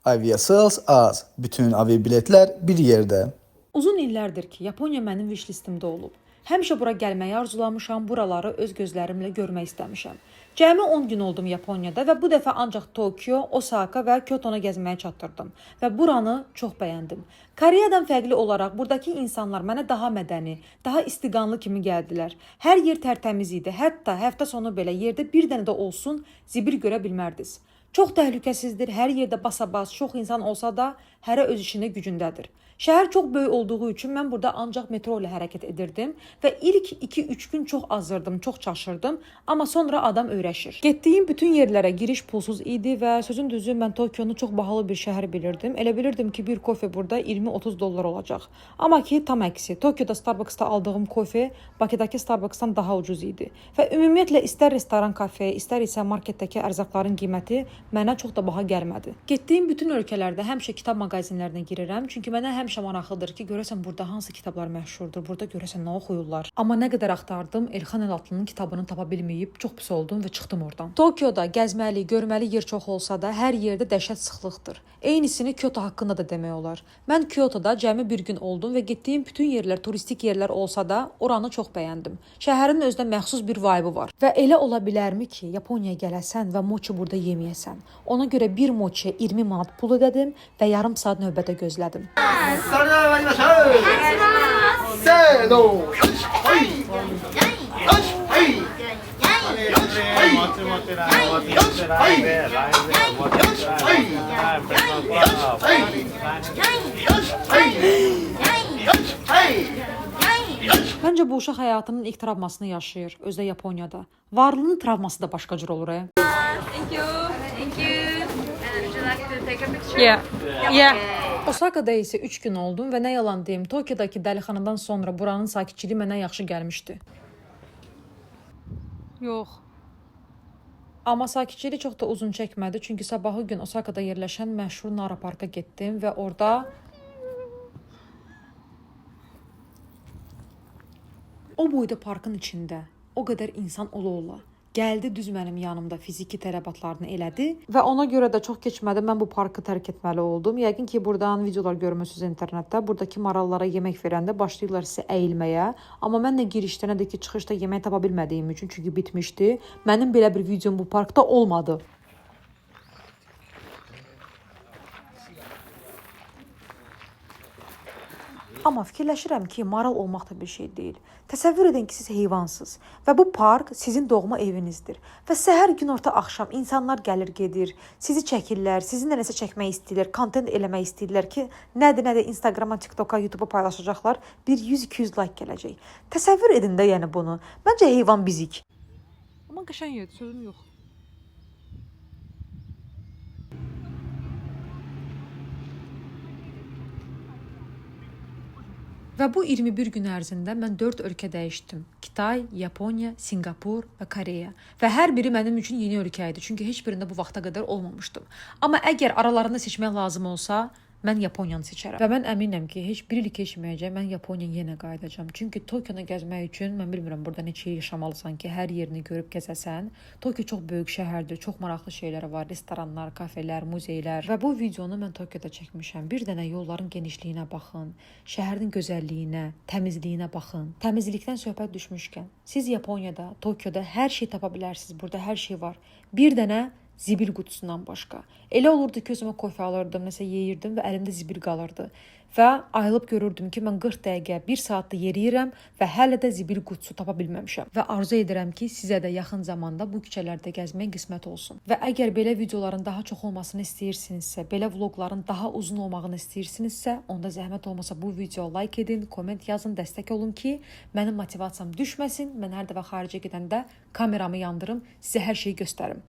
Aviasales az. Bütün aviabiletlər bir yerdə. Uzun illərdir ki, Yaponiya mənim wish listimdə olub. Həmişə bura gəlməyi arzulamışam, buraları öz gözlərimlə görmək istəmişəm. Cəmi 10 gün oldum Yaponiyada və bu dəfə ancaq Tokyo, Osaka və Kyotonu gəzməyə çatdırdım və buranı çox bəyəndim. Koreyadan fərqli olaraq buradakı insanlar mənə daha mədəni, daha istiqanlı kimi gəldilər. Hər yer tərtəmiz idi. Hətta həftə sonu belə yerdə bir dənə də olsun zibil görə bilmərdiniz. Çox təhlükəsizdir. Hər yerdə basabas, çox insan olsa da hərə öz işində gücündədir. Şəhər çox böyük olduğu üçün mən burada ancaq metro ilə hərəkət edirdim və ilk 2-3 gün çox azırdım, çox çaşırdım, amma sonra adam öyrəşir. Getdiyim bütün yerlərə giriş pulsuz idi və sözün düzü mən Tokyonu çox bahalı bir şəhər bilirdim. Elə bilirdim ki, bir kofe burada 20-30 dollar olacaq. Amma ki, tam əksi. Tokyoda Starbucksda aldığım kofe Bakıdakı Starbucksdan daha ucuz idi. Və ümumiyyətlə istər restoran, kafe, istər isə marketdəki ərzaqların qiyməti mənə çox da baha gəlmədi. Getdiyim bütün ölkələrdə həmişə kitab mağazinlərinə girirəm, çünki mənə həmişə maraqlıdır ki, görəsən burada hansı kitablar məşhurdur, burada görəsən nə oxuyurlar. Amma nə qədər axtardım, Elxan Əlatlının kitabını tapa bilməyib çox pis oldum və çıxdım oradan. Tokyoda gəzməli, görməli yer çox olsa da, hər yerdə dəhşət sıxlıqdır. Eynisini Kyoto haqqında da demək olar. Mən Kyotoda cəmi bir gün oldum və getdiyim bütün yerlər turistik yerlər olsa da, oranı çox bəyəndim. Şəhərin özünə məxsus bir vibe var. Və elə ola bilərmi ki, Yaponiyaya gələsən və mochi burada yeməyəsən. Ona görə bir mochiyə 20 manat pul ödədim və yarım saat növbədə gözlədim. それでは参りましょう。せーの。よし、はい。よし、はい。よし、はい。よし、はい。よし、はい。よし、はい。よし、はい。よし、はい。 Məncə bu uşaq həyatının ilk travmasını yaşayır, özdə Yaponiyada. Varlının travması da başqa cür olur. Thank you. Thank you. Would you like to take a picture? Yeah. Osaka'da isə 3 gün oldum və nə yalan deyim, Tokyodakı dəlixanadan sonra buranın sakitçiliyi mənə yaxşı gəlmişdi. Yox. Amma sakitçilik çox da uzun çəkmədi, çünki sabahı gün Osaka'da yerləşən məşhur Nara Parka getdim və orada o boyda parkın içində o qədər insan ola-ola gəldi düz mənim yanımda fiziki tələbatlarını elədi və ona görə də çox keçmədi mən bu parkı tərk etməli oldum. Yəqin ki, buradan videolar görmüsünüz internetdə. Buradakı marallara yemək verəndə başlayırlar sizə əyilməyə. Amma mən nə girişdə, nə də ki, çıxışda yemək tapa bilmədiyim üçün, çünki bitmişdi. Mənim belə bir videom bu parkda olmadı. Amma fikirləşirəm ki, maral olmaq da bir şey deyil. Təsəvvür edin ki, siz heyvansınız və bu park sizin doğma evinizdir. Və səhər, günorta, axşam insanlar gəlir, gedir, sizi çəkirlər, sizinlə nəsə çəkmək istəyirlər, kontent eləmək istəyirlər ki, nədir, Instagrama, TikToka, YouTube'a paylaşacaqlar, bir 100-200 like gələcək. Təsəvvür edin də yəni bunu. Məncə heyvan bizik. Amma qəşəng yerdir, sözüm yox. Və bu 21 gün ərzində mən 4 ölkə dəyişdim. Kitay, Yaponiya, Singapur və Koreya. Və hər biri mənim üçün yeni ölkə idi, çünki heç birində bu vaxta qədər olmamışdım. Amma əgər aralarında seçmək lazım olsa, mən Yaponiyanı seçərəm. Və mən əminəm ki, heç bir il keçməyəcək, mən Yaponiyaya yenə qayıdacağam. Çünki Tokyonu gəzmək üçün, mən bilmirəm burada neçə il yaşamalısan ki, hər yerini görüb gəzəsən. Tokyo çox böyük şəhərdir, çox maraqlı şeyləri var, restoranlar, kafelər, muzeylər. Və bu videonu mən Tokyoda çəkmişəm. Bir dənə yolların genişliyinə baxın, şəhərin gözəlliyinə, təmizliyinə baxın. Təmizlikdən söhbət düşmüşkən, siz Yaponiyada, Tokyoda hər şey tapa bilərsiniz. Burada hər şey var. Bir dənə zibil qutusundan başqa. Elə olurdu ki, özümə kofe alırdım, nəsə yeyirdim və əlimdə zibil qalırdı. Və ayılıb görürdüm ki, mən 40 dəqiqə, 1 saatda yeriyirəm və hələ də zibil qutusu tapa bilməmişəm. Və arzu edirəm ki, sizə də yaxın zamanda bu küçələrdə gəzmək qismət olsun. Və əgər belə videoların daha çox olmasını istəyirsinizsə, belə vloqların daha uzun olmağını istəyirsinizsə, onda zəhmət olmasa bu videoya like edin, komment yazın, dəstək olun ki, mənim motivasiyam düşməsin. Mən hər dəfə xaricə gedəndə kameramı yandırım, sizə hər şeyi göstərim.